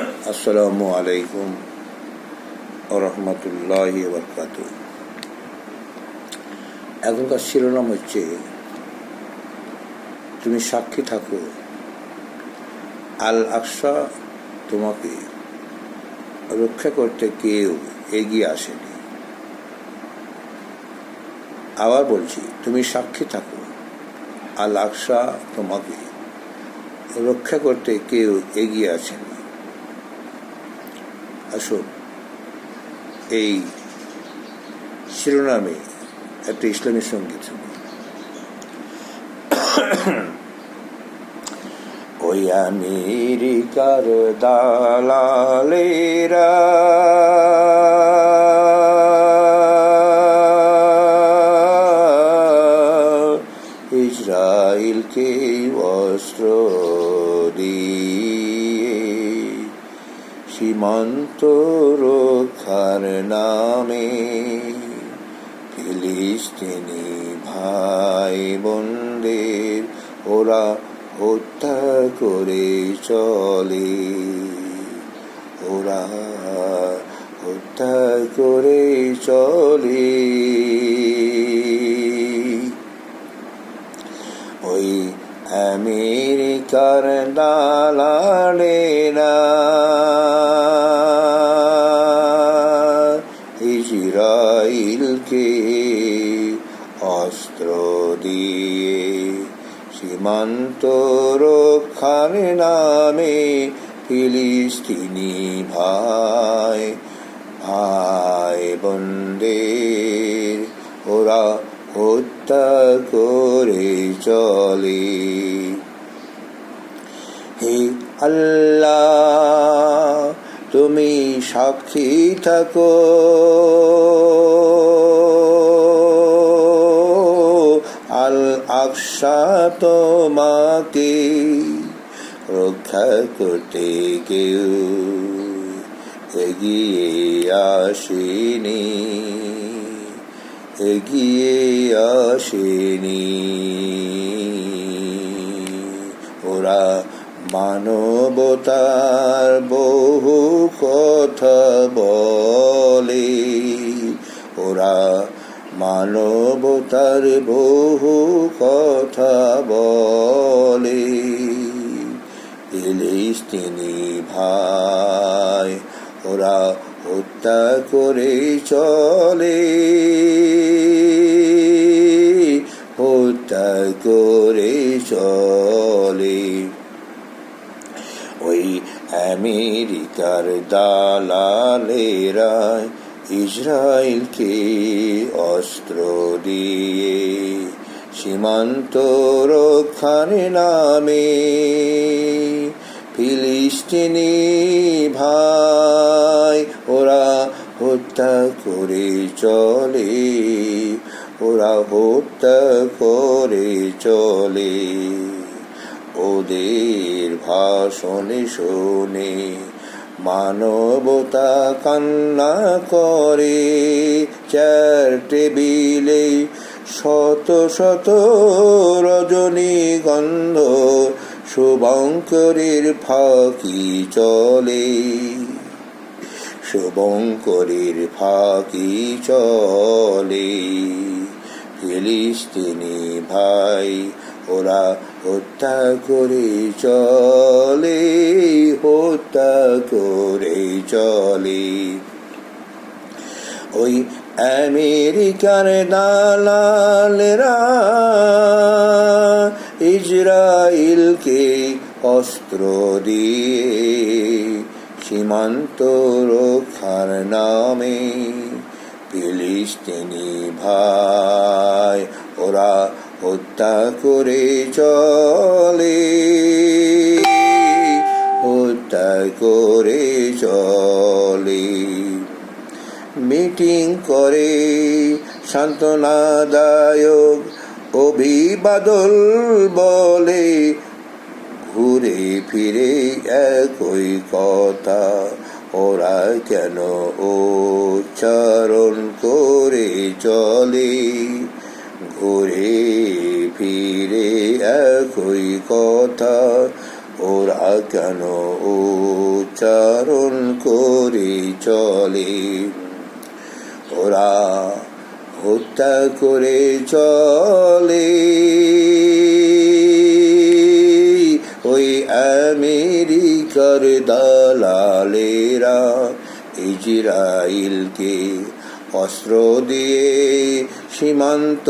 আসসালামু আলাইকুম রহমতুল্লাহি বরকাতু। এখনকার শিরোনাম হচ্ছে, তুমি সাক্ষী থাকো আল আকসা তোমাকে রক্ষা করতে কেউ এগিয়ে আসেনি। আবার বলছি, তুমি সাক্ষী থাকো আল আকসা তোমাকে রক্ষা করতে কেউ এগিয়ে আসেনি। আসুন, এই শিরোনামে একটা ইসলামী সঙ্গীত শুনি। ওই আমেরিকার দালালেরা ইসরায়েলকে অস্ত্র দিয়ে সীমান্ত রক্ষার নামে ফিলিস্তিনি ভাই বোনদের ওরা হত্যা করে চলে। ওরা হত্যা করে চলে। ওই আমেরিকার দালালেরা ইসরায়েলকে অস্ত্র দিয়ে সীমান্ত রক্ষার নামে ফিলিস্তিনি ভাই বোনদের ওরা হত্যা করে চলে। হে আল্লাহ, তুমি সাক্ষী থাকো আল আকসা তোমাকে রক্ষা করতে কেউ এগিয়ে আসেনি। এগিয়ে আসেনি। ওরা মানবতার বহু কথা বলে। ওরা মানবতার বহু কথা বলে। ফিলিস্তিনি ভাই ওরা হত্যা করে চলে। হত্যা করে চলে। ওই আমেরিকার দালালেরা ইসরায়েলকে অস্ত্র দিয়ে সীমান্ত রক্ষার নামে ফিলিস্তিনি ভাই ওরা হত্যা করে চলে। ওরা হত্যা করে চলে। ওদের ভাষণ শুনে মানবতা কান্না করে। চার টেবিলে শত শত রজনীগন্ধ শুভঙ্করের ফাঁকি চলে। শুভঙ্করের ফাঁকি চলে। ফিলিস্তিনি ভাই ওরা হত্যা করে চলে। হত্যা করে চলে। ওই আমেরিকার দালালেরা ইসরায়েলকে অস্ত্র দিয়ে সীমান্ত রক্ষার নামে ফিলিস্তিনি ভাই ওরা হত্যা করে চলে। হত্যা করে চলে। মিটিং করে সান্ত্বনাদায়ক অভিবাদন বলে। ঘুরে ফিরে একই কথা ওরা কেন উচ্চারণ করে চলে। ঘুরে ফিরে একই কথা ওরা কেন পাচারণ করে চলে। ওরা হত্যা করে চলে ওই আমেরিকার দালালেরা ইজরাইলকে অস্ত্র দিয়ে সীমান্ত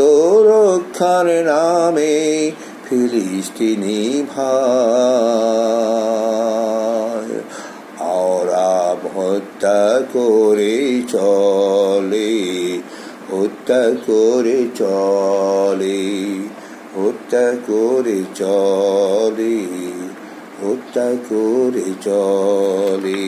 রক্ষার নামে ফিলিস্তিনি ভাই আরব হত্যা করে চলে, হত্যা করে চলে, হত্যা করে চলে, হত্যা করে চলে।